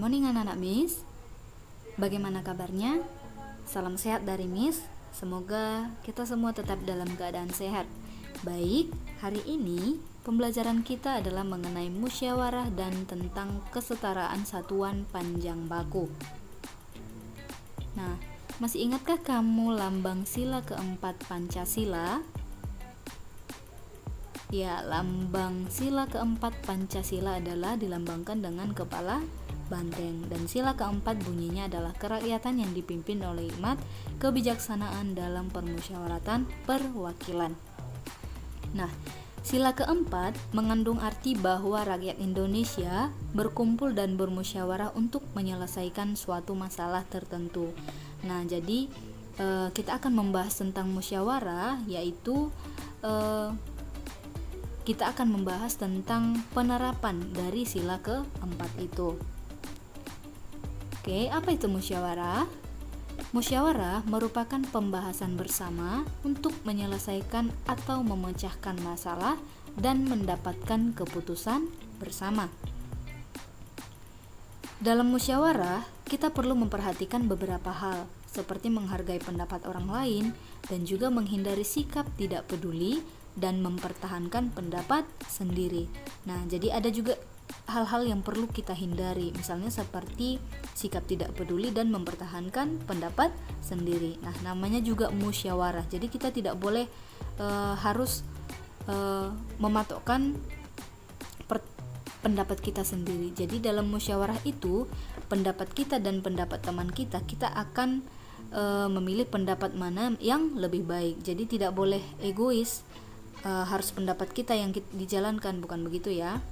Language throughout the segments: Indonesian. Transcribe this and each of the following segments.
morning anak-anak Miss. Bagaimana kabarnya? Salam sehat dari Miss. Semoga kita semua tetap dalam keadaan sehat. Baik, hari ini pembelajaran kita adalah mengenai musyawarah dan tentang kesetaraan satuan panjang baku. Nah, masih ingatkah kamu lambang sila keempat Pancasila? Ya, lambang sila keempat Pancasila adalah dilambangkan dengan kepala banteng, dan sila keempat bunyinya adalah kerakyatan yang dipimpin oleh hikmat, kebijaksanaan dalam permusyawaratan perwakilan. Nah, sila keempat mengandung arti bahwa rakyat Indonesia berkumpul dan bermusyawarah untuk menyelesaikan suatu masalah tertentu. Nah, jadi kita akan membahas tentang musyawarah, yaitu kita akan membahas tentang penerapan dari sila keempat itu. Oke, apa itu musyawarah? Musyawarah merupakan pembahasan bersama untuk menyelesaikan atau memecahkan masalah dan mendapatkan keputusan bersama. Dalam musyawarah, kita perlu memperhatikan beberapa hal, seperti menghargai pendapat orang lain dan juga menghindari sikap tidak peduli dan mempertahankan pendapat sendiri. Nah, jadi ada juga hal-hal yang perlu kita hindari, misalnya seperti sikap tidak peduli dan mempertahankan pendapat sendiri. Nah, namanya juga musyawarah. Jadi kita tidak boleh harus mematokkan pendapat kita sendiri. Jadi dalam musyawarah itu, pendapat kita dan pendapat teman kita akan memilih pendapat mana yang lebih baik. Jadi tidak boleh egois. Harus pendapat kita yang dijalankan, bukan begitu ya.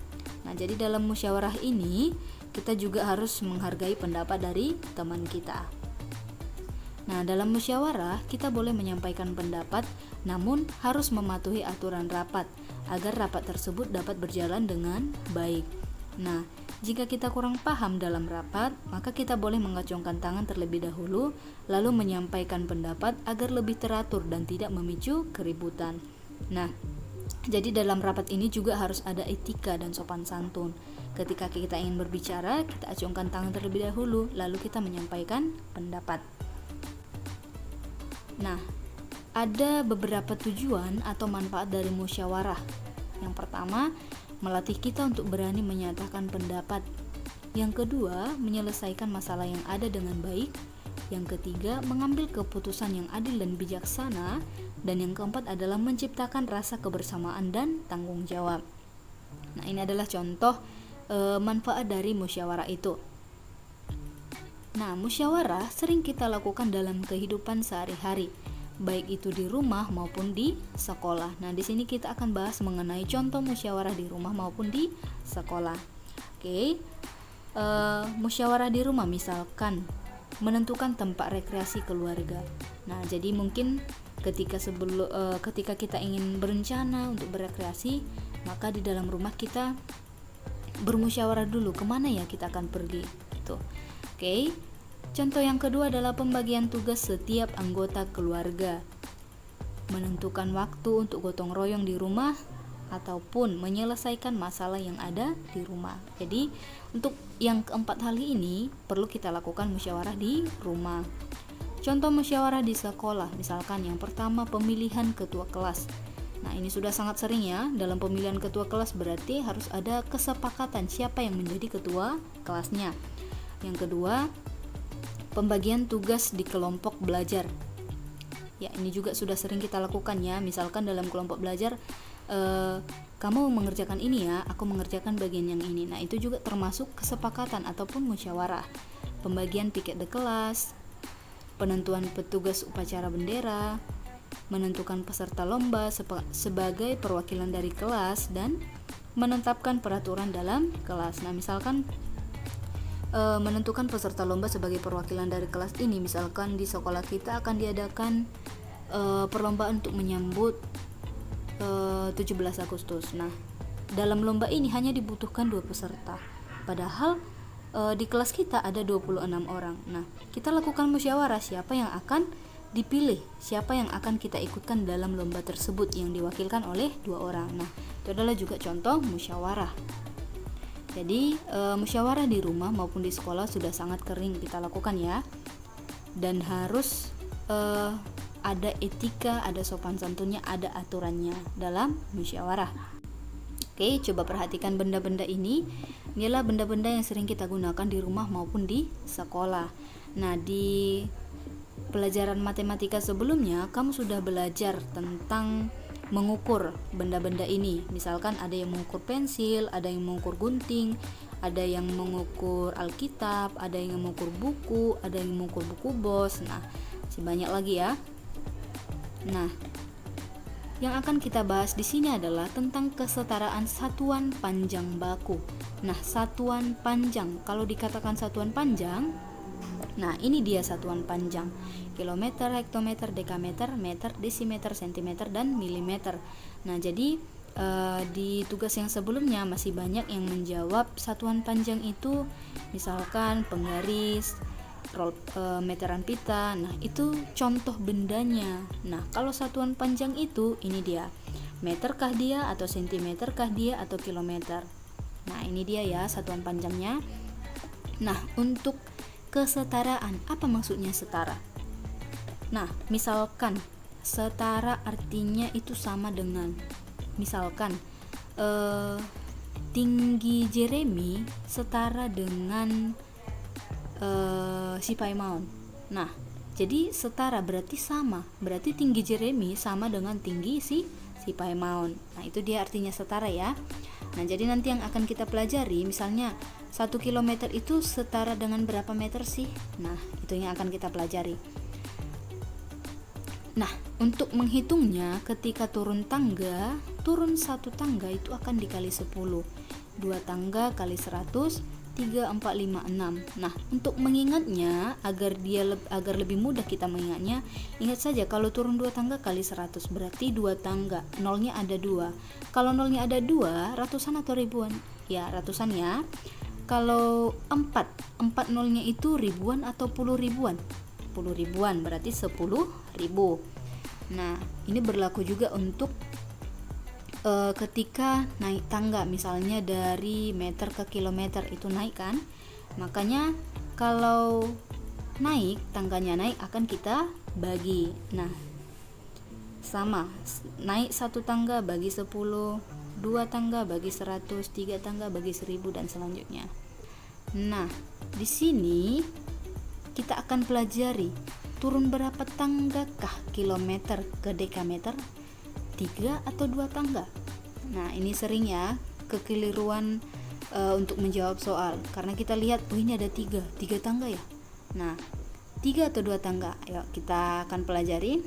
Nah, jadi dalam musyawarah ini kita juga harus menghargai pendapat dari teman kita. Nah, dalam musyawarah kita boleh menyampaikan pendapat, namun harus mematuhi aturan rapat agar rapat tersebut dapat berjalan dengan baik. Nah, jika kita kurang paham dalam rapat, maka kita boleh mengacungkan tangan terlebih dahulu, lalu menyampaikan pendapat agar lebih teratur dan tidak memicu keributan. Nah, jadi dalam rapat ini juga harus ada etika dan sopan santun. Ketika kita ingin berbicara, kita acungkan tangan terlebih dahulu, lalu kita menyampaikan pendapat. Nah, ada beberapa tujuan atau manfaat dari musyawarah. Yang pertama, melatih kita untuk berani menyatakan pendapat. Yang kedua, menyelesaikan masalah yang ada dengan baik. Yang ketiga, mengambil keputusan yang adil dan bijaksana. Dan yang keempat adalah menciptakan rasa kebersamaan dan tanggung jawab. Nah, ini adalah contoh manfaat dari musyawarah itu. Nah, musyawarah sering kita lakukan dalam kehidupan sehari-hari, baik itu di rumah maupun di sekolah. Nah, di sini kita akan bahas mengenai contoh musyawarah di rumah maupun di sekolah. Oke, musyawarah di rumah misalkan menentukan tempat rekreasi keluarga. Nah, jadi mungkin ketika kita ingin berencana untuk berekreasi, maka di dalam rumah kita bermusyawarah dulu kemana ya kita akan pergi gitu. Oke. Contoh yang kedua adalah pembagian tugas setiap anggota keluarga, menentukan waktu untuk gotong royong di rumah ataupun menyelesaikan masalah yang ada di rumah. Jadi untuk yang keempat hal ini perlu kita lakukan musyawarah di rumah. Contoh musyawarah di sekolah, misalkan yang pertama pemilihan ketua kelas. Nah, ini sudah sangat sering ya. Dalam pemilihan ketua kelas berarti harus ada kesepakatan siapa yang menjadi ketua kelasnya. Yang kedua, pembagian tugas di kelompok belajar. Ya, ini juga sudah sering kita lakukan ya. Misalkan dalam kelompok belajar, kamu mengerjakan ini ya, aku mengerjakan bagian yang ini. Nah, itu juga termasuk kesepakatan ataupun musyawarah. Pembagian piket di kelas, penentuan petugas upacara bendera, menentukan peserta lomba sebagai perwakilan dari kelas, dan menetapkan peraturan dalam kelas. Nah, misalkan menentukan peserta lomba sebagai perwakilan dari kelas ini, misalkan di sekolah kita akan diadakan perlombaan untuk menyambut 17 Agustus. Nah, dalam lomba ini hanya dibutuhkan 2 peserta. Padahal di kelas kita ada 26 orang. Nah, kita lakukan musyawarah siapa yang akan dipilih, siapa yang akan kita ikutkan dalam lomba tersebut yang diwakilkan oleh 2 orang. Nah, itu adalah juga contoh musyawarah. Jadi musyawarah di rumah maupun di sekolah sudah sangat kering kita lakukan ya. Dan harus ada etika, ada sopan santunnya, ada aturannya dalam musyawarah. Oke, coba perhatikan benda-benda ini. Inilah benda-benda yang sering kita gunakan di rumah maupun di sekolah. Nah, di pelajaran matematika sebelumnya kamu sudah belajar tentang mengukur benda-benda ini. Misalkan ada yang mengukur pensil, ada yang mengukur gunting, ada yang mengukur Alkitab, ada yang mengukur buku, ada yang mengukur buku bos. Nah, masih banyak lagi ya. Nah, yang akan kita bahas di sini adalah tentang kesetaraan satuan panjang baku. Nah, satuan panjang, kalau dikatakan satuan panjang, nah ini dia satuan panjang: kilometer, hektometer, dekameter, meter, desimeter, sentimeter, dan milimeter. Nah, jadi di tugas yang sebelumnya masih banyak yang menjawab satuan panjang itu, misalkan penggaris, meteran pita. Nah, itu contoh bendanya. Nah, kalau satuan panjang itu, ini dia, meter kah dia, atau sentimeter kah dia, atau kilometer. Nah, ini dia ya satuan panjangnya. Nah, untuk kesetaraan, apa maksudnya setara? Nah, misalkan setara artinya itu sama dengan, misalkan tinggi Jeremy setara dengan si Paimon. Nah, jadi setara berarti sama, berarti tinggi Jeremy sama dengan tinggi si Paimon. Nah, itu dia artinya setara ya. Nah, jadi nanti yang akan kita pelajari, misalnya 1 kilometer itu setara dengan berapa meter sih? Nah, itu yang akan kita pelajari. Nah, untuk menghitungnya, ketika turun satu tangga itu akan dikali 10. 2 tangga kali 100, 3, 4, 5, 6. Nah, untuk mengingatnya, agar lebih mudah kita mengingatnya, ingat saja kalau turun 2 tangga kali 100 berarti 2 tangga, nolnya ada 2. Kalau nolnya ada 2, ratusan atau ribuan? Ya, ratusan ya. Kalau 4 nolnya itu ribuan atau puluh ribuan? 10 ribuan, berarti 10 ribu. Nah, ini berlaku juga untuk ketika naik tangga, misalnya dari meter ke kilometer itu naik kan, makanya kalau tangganya naik akan kita bagi. Nah, sama, naik 1 tangga bagi 10, 2 tangga bagi 100, 3 tangga bagi 1000, dan selanjutnya. Nah, di sini kita akan pelajari turun berapa tanggakah kilometer ke dekameter, 3 atau 2 tangga. Nah, ini sering ya kekeliruan untuk menjawab soal, karena kita lihat, oh ini ada 3 tangga ya. Nah, 3 atau 2 tangga, ayo kita akan pelajari.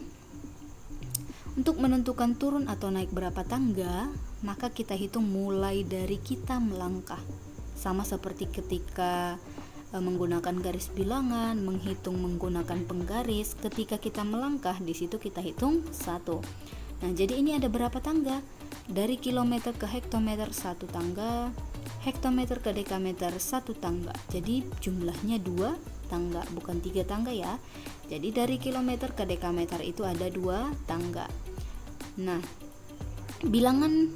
Untuk menentukan turun atau naik berapa tangga, maka kita hitung mulai dari kita melangkah. Sama seperti ketika menggunakan garis bilangan, menghitung menggunakan penggaris. Ketika kita melangkah, di situ kita hitung 1. Nah, jadi ini ada berapa tangga? Dari kilometer ke hektometer 1 tangga, hektometer ke dekameter 1 tangga. Jadi jumlahnya 2 tangga, bukan 3 tangga ya. Jadi dari kilometer ke dekameter itu ada 2 tangga. Nah, bilangan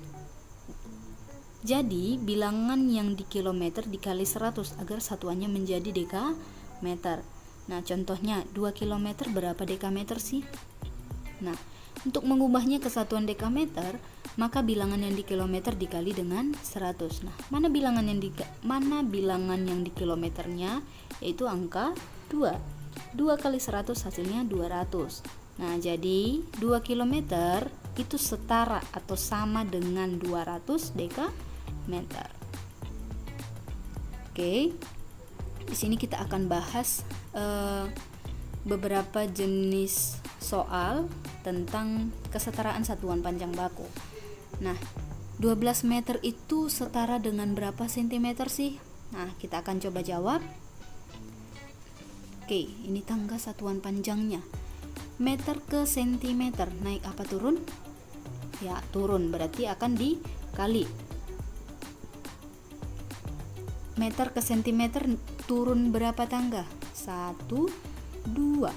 yang di kilometer dikali 100 agar satuannya menjadi dekameter. Nah, contohnya 2 kilometer berapa dekameter sih? Nah, untuk mengubahnya ke satuan dekameter, maka bilangan yang di kilometer dikali dengan 100. Nah, mana bilangan yang di kilometernya? Yaitu angka 2. 2 kali 100 hasilnya 200. Nah, jadi 2 kilometer itu setara atau sama dengan 200 dekameter. Oke. Di sini kita akan bahas beberapa jenis soal tentang kesetaraan satuan panjang baku. Nah, 12 meter itu setara dengan berapa sentimeter sih? Nah, kita akan coba jawab. Oke, ini tangga satuan panjangnya. Meter ke sentimeter, naik apa turun? Ya, turun, berarti akan dikali. Meter ke sentimeter turun berapa tangga? 1, 2.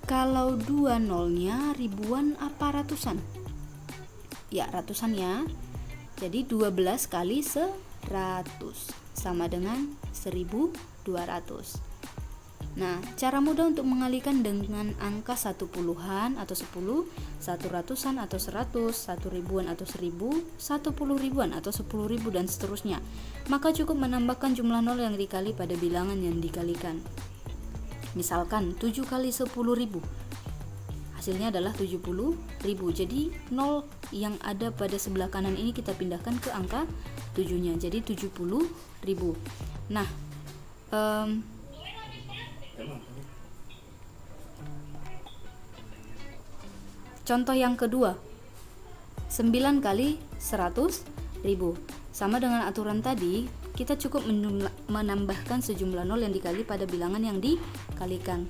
Kalau 2 nolnya ribuan apa ratusan? Ya, ratusan ya. Jadi 12 kali 100. sama dengan 1200. Nah, cara mudah untuk mengalihkan dengan angka 1 puluhan atau 10, 1 ratusan atau 100, 1 ribuan atau 1000, 10 ribuan atau 10.000 dan seterusnya. Maka cukup menambahkan jumlah nol yang dikali pada bilangan yang dikalikan. Misalkan 7 kali 10.000. Hasilnya adalah 70.000. Jadi 0 yang ada pada sebelah kanan ini kita pindahkan ke angka 7-nya. Jadi 70.000. Nah, contoh yang kedua, 9 kali 100.000. Sama dengan aturan tadi, kita cukup menambahkan sejumlah nol yang dikali pada bilangan yang dikalikan.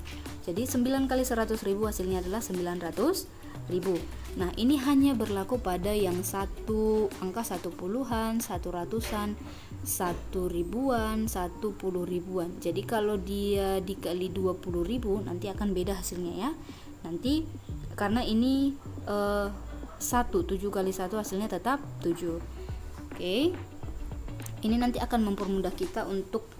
Jadi 9 kali 100.000 hasilnya adalah 900.000. Nah, ini hanya berlaku pada yang satu angka 1 puluhan, 1 ratusan, 1 ribuan, 10 ribuan. Jadi kalau dia dikali 20.000 nanti akan beda hasilnya ya. Nanti karena ini 7 kali 1 hasilnya tetap 7. Oke. Ini nanti akan mempermudah kita untuk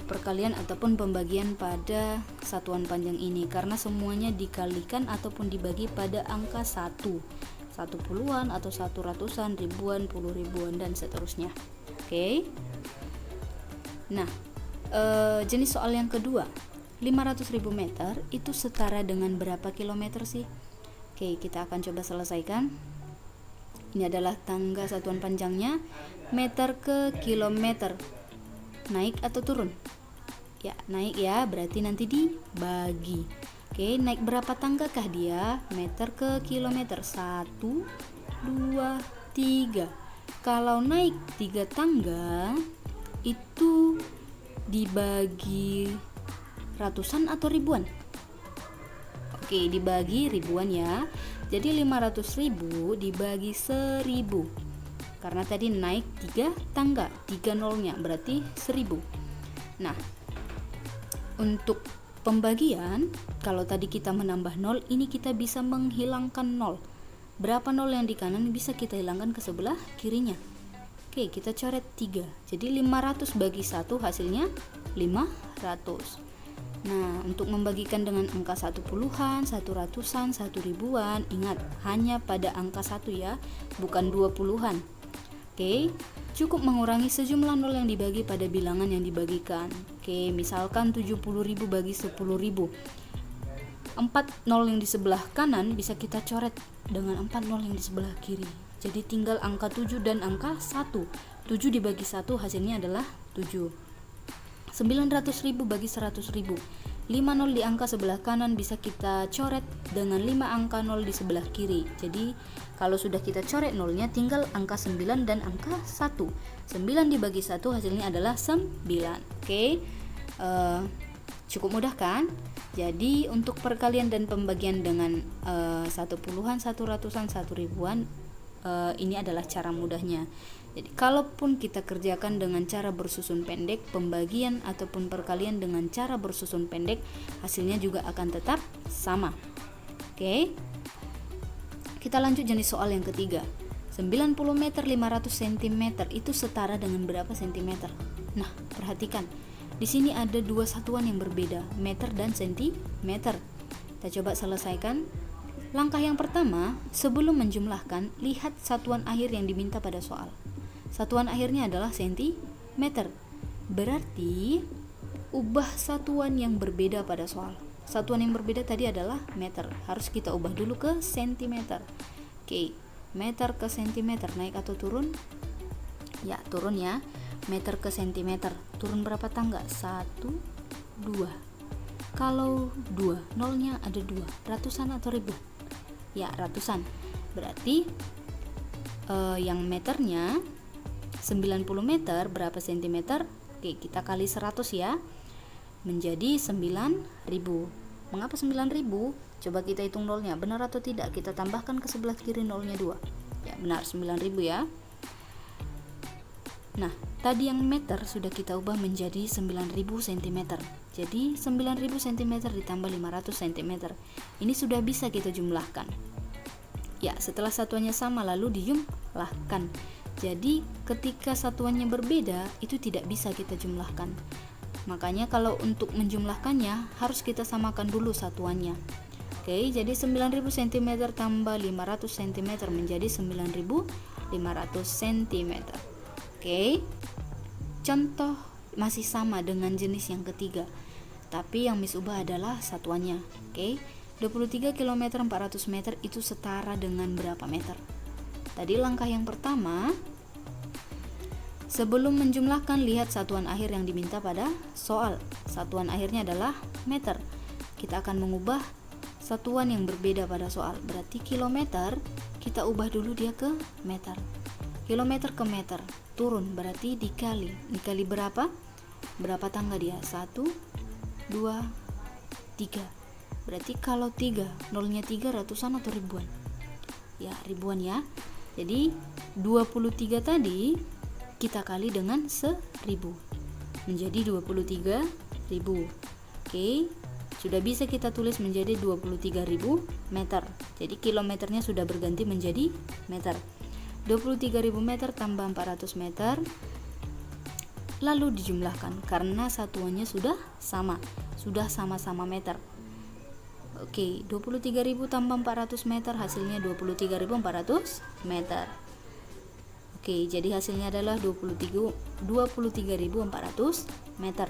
perkalian ataupun pembagian pada satuan panjang ini, karena semuanya dikalikan ataupun dibagi pada angka 1 puluhan atau 1 ratusan, ribuan, puluh ribuan dan seterusnya. Oke. Nah, jenis soal yang kedua, 500.000 meter itu setara dengan berapa kilometer sih? Oke, kita akan coba selesaikan. Ini adalah tangga satuan panjangnya, meter ke kilometer. Naik atau turun? Ya, naik ya, berarti nanti dibagi. Oke, naik berapa tangga kah dia? Meter ke kilometer. 1, 2, 3. Kalau naik 3 tangga, itu dibagi ratusan atau ribuan? Oke, dibagi ribuan ya. Jadi 500.000 dibagi 1000. Karena tadi naik 3 tangga, 3 nolnya berarti 1000. Nah, untuk pembagian, kalau tadi kita menambah nol, ini kita bisa menghilangkan nol. Berapa nol yang di kanan bisa kita hilangkan ke sebelah kirinya. Oke, kita coret 3. Jadi 500 bagi 1 hasilnya 500. Nah, untuk membagikan dengan angka 1 puluhan, 1 ratusan, 1 ribuan, ingat hanya pada angka 1 ya, bukan 20-an. Oke, cukup mengurangi sejumlah nol yang dibagi pada bilangan yang dibagikan. Oke, misalkan 70.000 bagi 10.000. 4 nol yang di sebelah kanan bisa kita coret dengan 4 nol yang di sebelah kiri. Jadi tinggal angka 7 dan angka 1. 7 dibagi 1 hasilnya adalah 7. 900.000 bagi 100.000. 5 nol di angka sebelah kanan bisa kita coret dengan 5 angka nol di sebelah kiri. Jadi kalau sudah kita coret nolnya, tinggal angka 9 dan angka 1. 9 dibagi 1 hasilnya adalah 9. Oke, cukup mudah kan? Jadi untuk perkalian dan pembagian dengan 1 puluhan, 1 ratusan, 1 ribuan, ini adalah cara mudahnya. Jadi kalaupun kita kerjakan dengan cara bersusun pendek, pembagian ataupun perkalian dengan cara bersusun pendek, hasilnya juga akan tetap sama. Oke. Kita lanjut jenis soal yang ketiga. 90 meter 500 cm itu setara dengan berapa sentimeter? Nah, perhatikan. Di sini ada dua satuan yang berbeda, meter dan sentimeter. Kita coba selesaikan. Langkah yang pertama, sebelum menjumlahkan, lihat satuan akhir yang diminta pada soal. Satuan akhirnya adalah sentimeter. Berarti ubah satuan yang berbeda pada soal. Satuan yang berbeda tadi adalah meter. Harus kita ubah dulu ke sentimeter. Oke, meter ke sentimeter naik atau turun? Ya, turun ya. Meter ke sentimeter. Turun berapa tangga? 1, 2. Kalau 2, nolnya ada 2. Ratusan atau ribu? Ya, ratusan. Berarti yang meternya 90 meter berapa sentimeter? Oke, kita kali 100 ya. Menjadi 9.000. Mengapa 9.000? Coba kita hitung nolnya, benar atau tidak? Kita tambahkan ke sebelah kiri nolnya 2. Ya, benar 9.000 ya. Nah, tadi yang meter sudah kita ubah menjadi 9.000 cm. Jadi 9.000 cm ditambah 500 cm. Ini sudah bisa kita jumlahkan. Ya, setelah satuannya sama lalu dijumlahkan. Jadi ketika satuannya berbeda, itu tidak bisa kita jumlahkan. Makanya kalau untuk menjumlahkannya harus kita samakan dulu satuannya. Oke, jadi 9000 cm tambah 500 cm menjadi 9500 cm. Oke. Contoh masih sama dengan jenis yang ketiga, tapi yang Miss ubah adalah satuannya. Oke. 23 km 400 meter itu setara dengan berapa meter? Tadi langkah yang pertama, sebelum menjumlahkan, lihat satuan akhir yang diminta pada soal. Satuan akhirnya adalah meter. Kita akan mengubah satuan yang berbeda pada soal. Berarti kilometer, kita ubah dulu dia ke meter. Kilometer ke meter, turun berarti dikali. Dikali berapa? Berapa tangga dia? 1, 2, 3. Berarti kalau 3, nolnya 3 ratusan atau ribuan? Ya, ribuan ya. Jadi 23 tadi kita kali dengan 1000 menjadi 23.000. Oke, sudah bisa kita tulis menjadi 23.000 meter. Jadi kilometernya sudah berganti menjadi meter. 23.000 meter tambah 400 meter, lalu dijumlahkan karena satuannya sudah sama-sama meter. Oke, 23.000 tambah 400 meter hasilnya 23.400 meter. Oke, jadi hasilnya adalah 23.400 meter.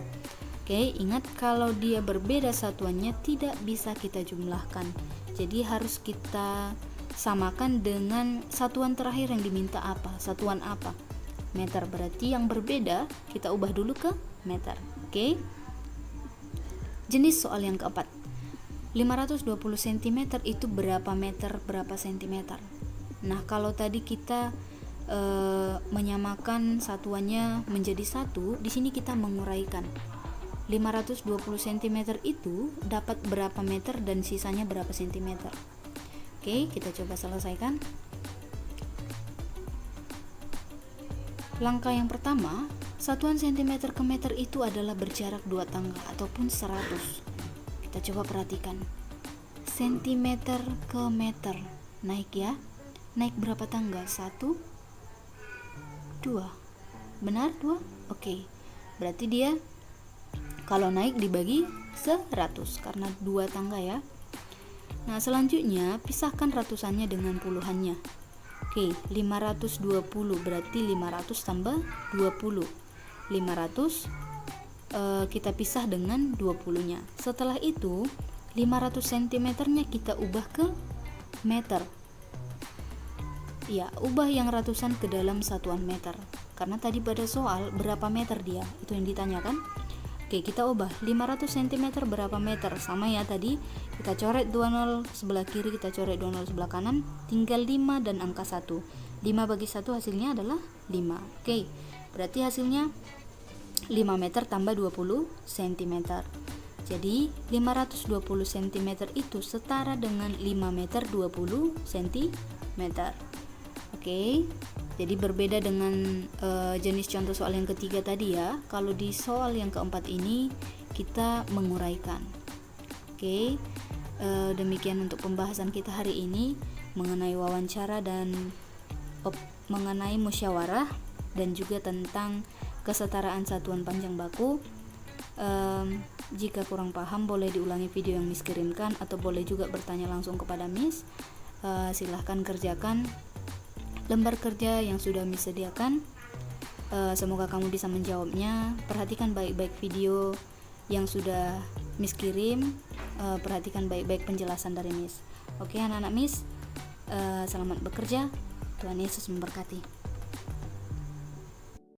Oke, ingat kalau dia berbeda satuannya tidak bisa kita jumlahkan. Jadi harus kita samakan dengan satuan terakhir yang diminta apa? Satuan apa? Meter. Berarti yang berbeda kita ubah dulu ke meter. Oke. Jenis soal yang keempat. 520 cm itu berapa meter, berapa sentimeter? Nah, kalau tadi kita menyamakan satuannya menjadi satu, di sini kita menguraikan. 520 cm itu dapat berapa meter dan sisanya berapa sentimeter. Oke, kita coba selesaikan. Langkah yang pertama, satuan cm ke meter itu adalah berjarak 2 tangga ataupun 100. Kita coba perhatikan. Cm ke meter. Naik ya. Naik berapa tangga? 1, 2. Benar 2? Oke. Berarti dia kalau naik dibagi 100 karena 2 tangga ya. Nah, selanjutnya pisahkan ratusannya dengan puluhannya. Oke, 520 berarti 500 tambah 20. 500 kita pisah dengan 20-nya. Setelah itu 500 cm-nya kita ubah ke meter. Ya, ubah yang ratusan ke dalam satuan meter. Karena tadi pada soal berapa meter dia, itu yang ditanyakan. Oke, kita ubah 500 cm berapa meter. Sama ya tadi, kita coret 20 sebelah kiri, kita coret 20 sebelah kanan, tinggal 5 dan angka 1. 5 bagi 1 hasilnya adalah 5. Oke, berarti hasilnya 5 meter tambah 20 cm. Jadi 520 cm itu setara dengan 5 meter 20 cm. Oke, jadi berbeda dengan jenis contoh soal yang ketiga tadi ya. Kalau di soal yang keempat ini kita menguraikan. Oke, demikian untuk pembahasan kita hari ini mengenai wawancara dan mengenai musyawarah dan juga tentang kesetaraan satuan panjang baku. Jika kurang paham boleh diulangi video yang Miss kirimkan atau boleh juga bertanya langsung kepada Miss. Silahkan kerjakan lembar kerja yang sudah Miss sediakan. Semoga kamu bisa menjawabnya. Perhatikan baik-baik video yang sudah Miss kirim. Perhatikan baik-baik penjelasan dari Miss. Oke anak-anak Miss, selamat bekerja. Tuhan Yesus memberkati.